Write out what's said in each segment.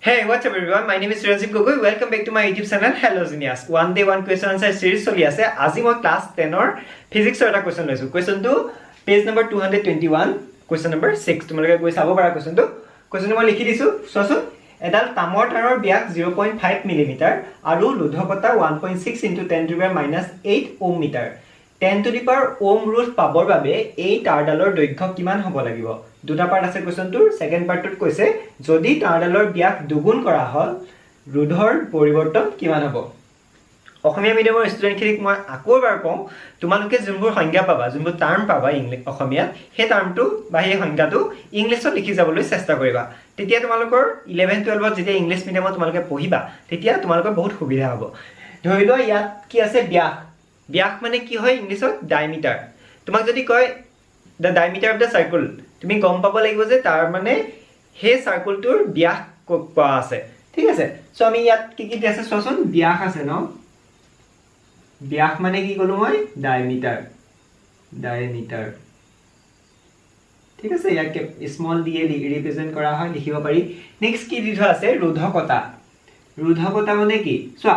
Hey, what's up everyone? My name is Rajiv Gogoi. Welcome back to my YouTube channel. Hello Genius. One day one question answer series choli ase. Aji moi class 10 or physics or eta question loisu. Question to page number 221, question number 6. Tumaloke goi sabo para question to. Question moi likhi disu. Sosun. Edal tamor taror biak 0.5 mm aru ludhokota 1.6 into 10 to the power minus 8 ohm meter. 10 to the power ohm rule pabor babe ei tardalor doighyo kiman hobo lagibo. দুটা part আছে কোশ্চেনটোৰ second পাৰ্টত কৈছে যদি টাৰ্ডালৰ ব্যাস দুগুণ কৰা হল ৰুধৰ পৰিৱৰ্তন কিমান হ'ব অসমীয়া মিডিয়ামৰ ষ্টুডেন্টখিনিক মই আকৌ এবাৰ কওঁ তোমালোকে যোনবোৰ সংজ্ঞা পাবা যোনবোৰ টাৰ্ম পাবা ইংলিশ অসমীয়াত সেই টাৰ্মটো বা সেই সংজ্ঞাটো ইংলিছত লিখি যাবলৈ চেষ্টা কৰিবা তেতিয়া তোমালোকৰ 11 12ত যেতিয়া ইংলিশ মিডিয়ামত তোমালোকে পঢ়িবা তেতিয়া তোমালোকৰ বহুত সুবিধা হ'ব ধৰি লোৱা ইয়াত কি আছে ব্যাস ব্যাস মানে কি হয় ইংলিছত ডায়ামিটাৰ তোমাক যদি কয় the diameter of the circle তুমি গম পাব লাগিব যে তাৰ মানে হে সাৰ্কেলটোৰ ব্যাস কোৱা আছে ঠিক আছে সো আমি ইয়াত কি কি আছে চোৱাচোন ব্যাস আছে ন ব্যাস মানে কি কলো মই ডায়ামিটাৰ ঠিক আছে ইয়াকে স্মল দিয়ে ৰিপ্ৰেজেন্ট কৰা হয় লিখিব পাৰি নেক্সট কি দিথ আছে ৰুধকতা মানে কি চোৱা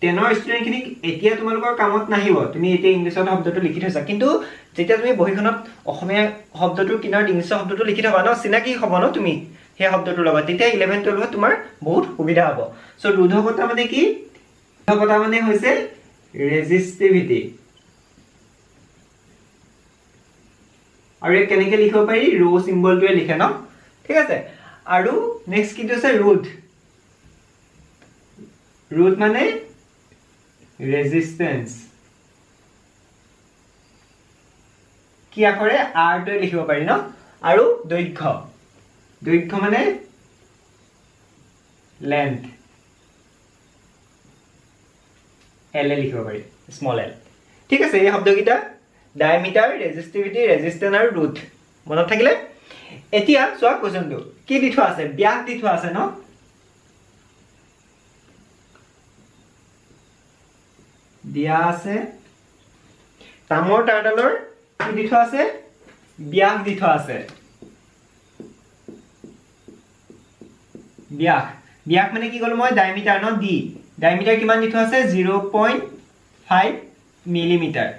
টেনৰ ষ্টুডেন্টখিনিক এতিয়া তোমালোকৰ কামত নাহিব তুমি এতিয়া ইংলিছত শব্দটো লিখি থৈছা কিন্তু যেতিয়া তুমি বহিখনত অসমীয়া শব্দটোৰ কিনাৰত ইংলিছ শব্দটো লিখি থবা ন চিনাকি হ'ব ন তুমি সেই শব্দটোৰ লগত তেতিয়া 11 12 তোমাৰ বহুত সুবিধা হ'ব সো ৰুধকতা মানে কি ৰুধকতা মানে হৈছে ৰেজিস্টিভিটি আৰু এই কেনেকৈ লিখিব পাৰি ৰো সিম্বলটোৱে লিখে ন ঠিক আছে আৰু নেক্সট কি আছে ৰুধ মানে resistance কি আখৰে r টো লিখিব পাৰি ন আৰু দৈৰ্ঘ্য মানে length l লিখিব পাৰি small l ঠিক আছে এই শব্দকিটা ডায়ামিটাৰ ৰেজিস্টিভিটি ৰেজিস্ট্যান্স আৰু ৰুট মনত থাকিলে এতিয়া চোৱা কোৱেশ্চনটো কি দি থোৱা আছে ব্যাস দি থোৱা আছে ন দিয়া আছে তামৰ টাৰ্ডালৰ কি দি থোৱা আছে ব্যাস দি থোৱা আছে ব্যাস মানে কি কলো মই ডায়ামিটাৰ ন ডি ডায়ামিটাৰ কিমান দি থোৱা আছে 0.5 মিলিমিটাৰ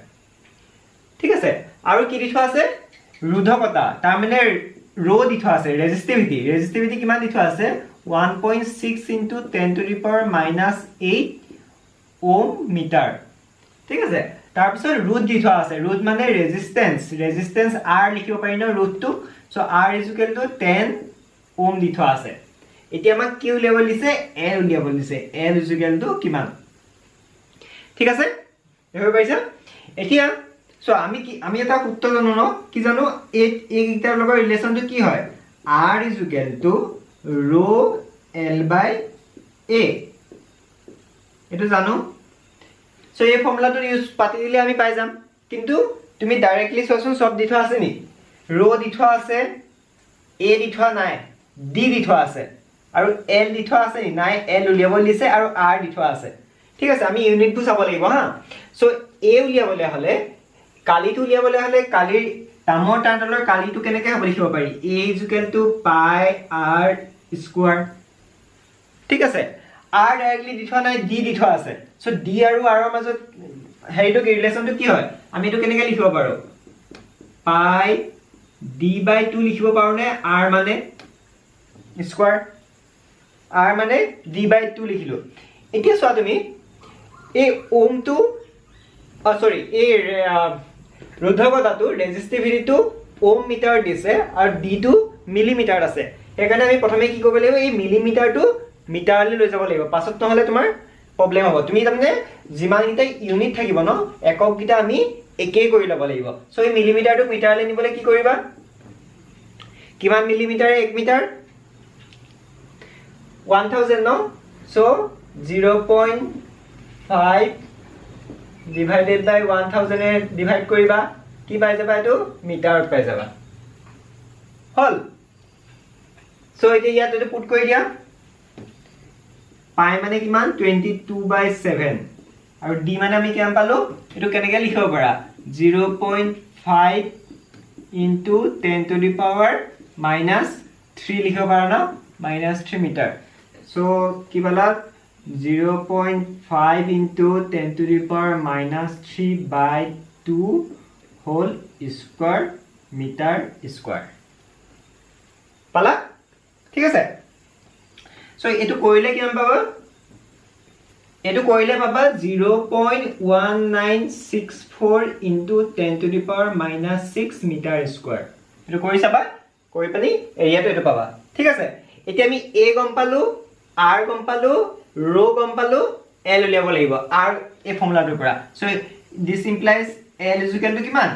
ঠিক আছে আৰু কি দি থোৱা আছে ৰুধকতা তাৰ মানে ৰো দি থোৱা আছে ৰেজিস্টিভিটি কিমান দি থোৱা আছে 1.6 into 10 to the power minus 8 ohm meter ঠিক আছে তাৰ পিছত ৰুট দি থোৱা আছে ৰুট মানে ৰেজিস্ট্যান্স r লিখিব পাৰি ন ৰুটটো সো r = 10 ohm দি থোৱা আছে এতিয়া আমাক কি উলিয়াব দিছে l উলিয়াব দিছে l = কিমান ঠিক আছে দেখো পাইছা এতিয়া সো আমি এটা সূত্ৰ জানো ন কি জানো এই গিটাৰ লগত ৰিলেচনটো কি হয় r = rho l by a এটো জানো সো এই ফৰ্মুলাটো ইউজ পাতি দিলে আমি পাই যাম কিন্তু তুমি ডাইৰেক্টলি সচন সব দি থোৱা আছে নি rho দি থোৱা আছে a দি থোৱা নাই d দি থোৱা আছে আৰু l দি থোৱা আছে নি নাই l উলিয়াব দিছে আৰু r দি থোৱা আছে ঠিক আছে আমি ইউনিটটো চাব লাগিব হা সো a উলিয়াবলে হলে কালিটো উলিয়াবলে হলে কালিৰ তামৰ টাৰ্ডালৰ কালিটো কেনেকৈ হ'ব লিখিব পাৰি a = pi r স্কয়াৰ ঠিক আছে r ডাইৰেক্টলি দি থোৱা নাই d দি থোৱা আছে সো d আৰু r ৰ মাজত হেইটো ৰিলেচনটো কি হয় আমি এটো কেনেকৈ লিখিব পাৰো pi d/2 লিখিব পাৰো নে r মানে স্কয়াৰ r মানে d/2 লিখিলো এতিয়া চোৱা তুমি এই ওমটো সৰি এই ৰুধকতাটো ৰেজিস্টিভিটিটো ওম মিটাৰ দিছে আৰু d টো মিলিমিটাৰ আছে সেইকাৰণে আমি প্ৰথমে কি কৰিব লাগিব এই মিলিমিটাৰটো মিটাৰলৈ লৈ যাব লাগিব পাছত নহলে তোমাৰ প্ৰবলেম হ'ব তুমি তাৰমানে যিমান গিটা ইউনিট থাকিব ন একক গিটা আমি একেই কৰি ল'ব লাগিব সো এই মিলিমিটাৰটো মিটাৰলৈ নিবলৈ কি কৰিবা কিমান মিলিমিটাৰ 1 মিটাৰ 1000 ন সো 0.5 divided by 1000 এ ডিভাইড কৰিবা কি পাই যাবা এটো মিটাৰত পাই যাবা হল সো এতিয়া ইয়াত এটো পুট কৰি দিয়া পাই মানে কিমান 22/7 আৰু d মানে আমি কিমান পালো এটো কেনেকৈ লিখিব পাৰা 0.5 into 10 to the power minus 3 লিখিব পাৰা না -3 মিটাৰ সো কি পালা 0.5 into 10 to the power minus 3 by 2 whole square meter square পালা ঠিক আছে সো এটো কইলে কিমান পাবা এটো কইলে পাবা 0.1964 into 10 to the power minus 6 meter square এটো কৰি চাবা কৰি পানি এৰিয়াটো এটো পাবা ঠিক আছে এতিয়া আমি a গম পালো r গম পালো rho গম পালো l উলিয়াব লাগিব r এই ফৰ্মুলাটোৰ পৰা so this implies l is equal to কিমান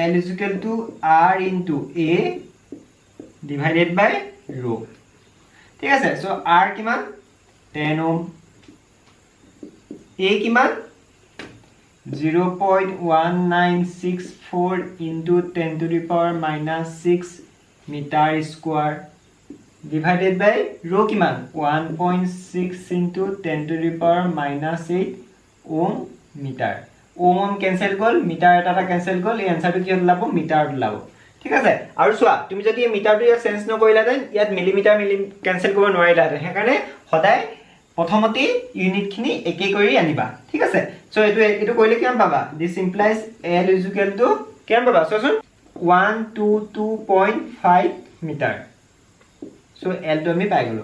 l is equal to r into a divided by rho ঠিক আছে সো r কিমান 10 ohm a কিমান 0.1964 into 10 to the power minus 6 meter square divided by rho kiman 1.6 into 10 to the power minus 8 ohm meter ohm cancel gol meter eta cancel gol ei answer to ki labo meter labo ঠিক আছে আৰু সোৱা তুমি যদি এই মিটাৰটো ইয়াত change নকৰিলা then ইয়াত millimetre cancel কৰিব নোৱাৰিলা হেকাৰণে সদায় প্ৰথমতে ইউনিট খিনি একে কৰি আনিবা ঠিক আছে সো এটো কইলে কিমান পাবা this implies l is equal to কিমান পাবা সোচোন 122.5 মিটাৰ সো l টো আমি পাই গলো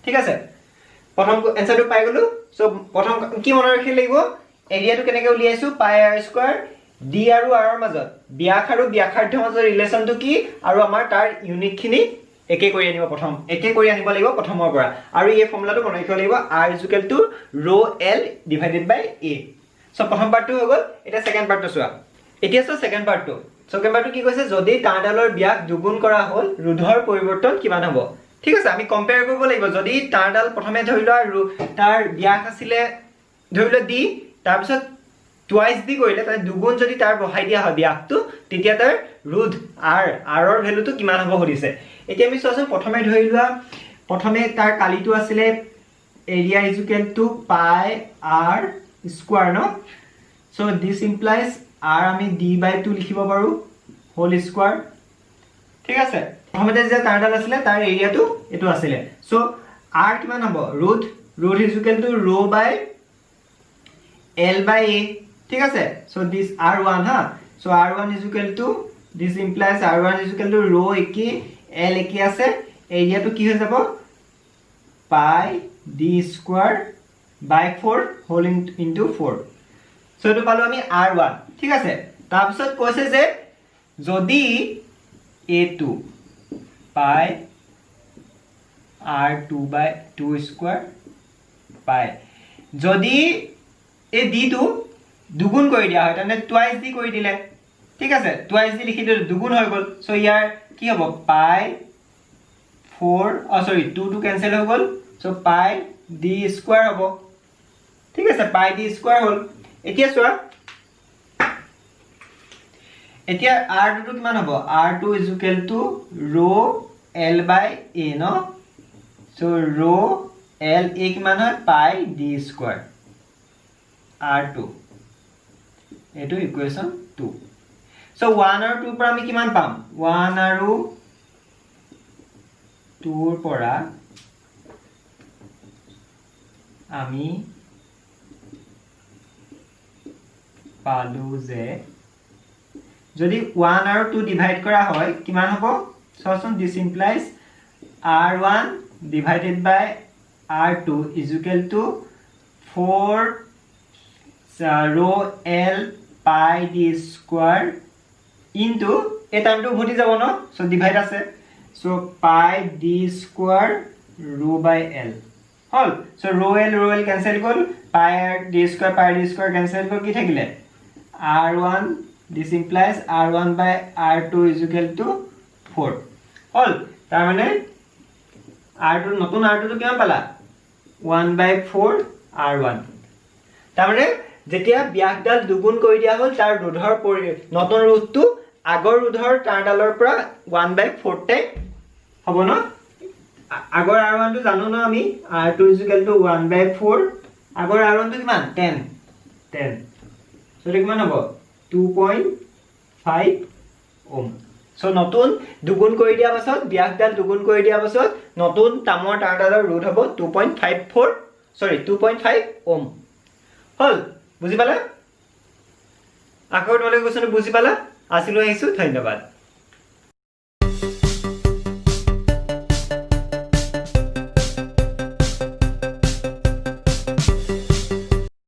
ঠিক আছে প্ৰথম আনসাৰটো পাই গলো সো প্ৰথম কি মনত ৰাখিব লাগিব এৰিয়াটো কেনেকৈ উলিয়াইছো পাই r স্কয়াৰ d আৰু r ৰ মাজত ব্যাস আৰু ব্যাসাৰ্ধৰ মাজৰ ৰিলেচনটো কি আৰু আমাৰ তাৰ ইউনিট খিনি একে কৰি আনিব প্ৰথম একে কৰি আনিব লাগিব প্ৰথমৰ পৰা আৰু এই ফৰ্মুলাটো মনত ৰাখিব লাগিব r = rho l divided by a so প্ৰথম পাৰ্টটো হৈ গল এটা সেকেন্ড পাৰ্টটো চোৱা এতিয়া সো সেকেন্ড পাৰ্টটো কি কৈছে যদি তাঁৰডালৰ ব্যাস দুগুণ কৰা হল ৰোধৰ পৰিৱৰ্তন কিমান হ'ব ঠিক আছে আমি কম্পেয়াৰ কৰিব লাগিব যদি তাঁৰডাল প্ৰথমে ধৰি লোৱা তাৰ ব্যাস আছিল ধৰি লোৱা d তাৰ পিছত twice দি কৰিলে তাই দুগুণ যদি তাৰ বহাই দিয়া হয় ব্যাসটো তেতিয়া তাৰ ৰোধ r ৰ ভ্যালুটো কিমান হ'ব হৰিছে এতিয়া আমি চোৱাচোন প্ৰথমে ধৰি লোৱা প্ৰথমে তাৰ কালিটো আছিল area is equal to pi r square no so this implies r আমি d by 2 লিখিব পাৰো whole square ঠিক আছে প্ৰথমতে যে তাঁৰডাল আছিল তাৰ এৰিয়াটো এটো আছিল সো r কিমান হ'ব ৰোধ is equal to rho by l by a ঠিক আছে so this r1 ha so r1 is equal to this implies r1 is equal to rho একি l একি আছে এৰিয়াটো কি হৈ যাব pi d square by 4 whole into 4 so এটো পালো আমি r1 ঠিক আছে তাৰ পিছত কৈছে যে যদি a2 pi r2 by 2 square pi যদি এই d টো দুগুণ কৰি দিয়া হয় তানে টুৱাইস দি কৰি দিলে ঠিক আছে টুৱাইস দি লিখি দিলে দুগুণ হৈ গল সো ইয়াৰ কি হ'ব পাই 4 সৰি 2 টু ক্যান্সেল হৈ গল সো পাই d স্কয়াৰ হ'ব ঠিক আছে পাই d স্কয়াৰ হল এতিয়া চোৱা এতিয়া r2 টো কিমান হ'ব r2 is equal to rho l by a no so rho l a কিমান হয় পাই d স্কয়াৰ r2 এটো ইকুৱেচন 2 সো 1 আৰু 2 পৰা আমি কিমান পাম 1 আৰু 2 পৰা আমি পালো যে যদি 1 আৰু 2 ডিভাইড কৰা হয় কিমান হ'ব সচোন this implies r1 divided by r2 is equal to 4 rho l pi d square into এই টাইমটো ভটি যাব ন সো ডিভাইড আছে so pi d square rho by l হল সো rho l ক্যান্সেল গল pi d square ক্যান্সেল গল কি থাকিলে r1 this implies r1 by r2 is equal to 4 হল তাৰ মানে r2 নতুন r2 টো কিমান পালা 1 by 4 r1 তাৰ মানে যেতিয়া ব্যাসডাল দুগুণ কৰি দিয়া হল তাৰ ৰোধৰ নতুন ৰোধটো আগৰ ৰোধৰ তাঁৰডালৰ পৰা 1 by 4 টাইম হ'ব ন আগৰ r1 টো জানো ন আমি r2 is equal to 1 by 4 আগৰ r1 টো কিমান 10 সো কিমান হ'ব 2.5 ওম সো নতুন দুগুণ কৰি দিয়া পাছত ব্যাসডাল দুগুণ কৰি দিয়া পাছত নতুন তামৰ তাঁৰডালৰ ৰুট হ'ব 2.5 ওম হল বুজি পালা আখৰ তোমালোকে কোৱেশ্চনটো বুজি পালা আজিলৈ আহিছো ধন্যবাদ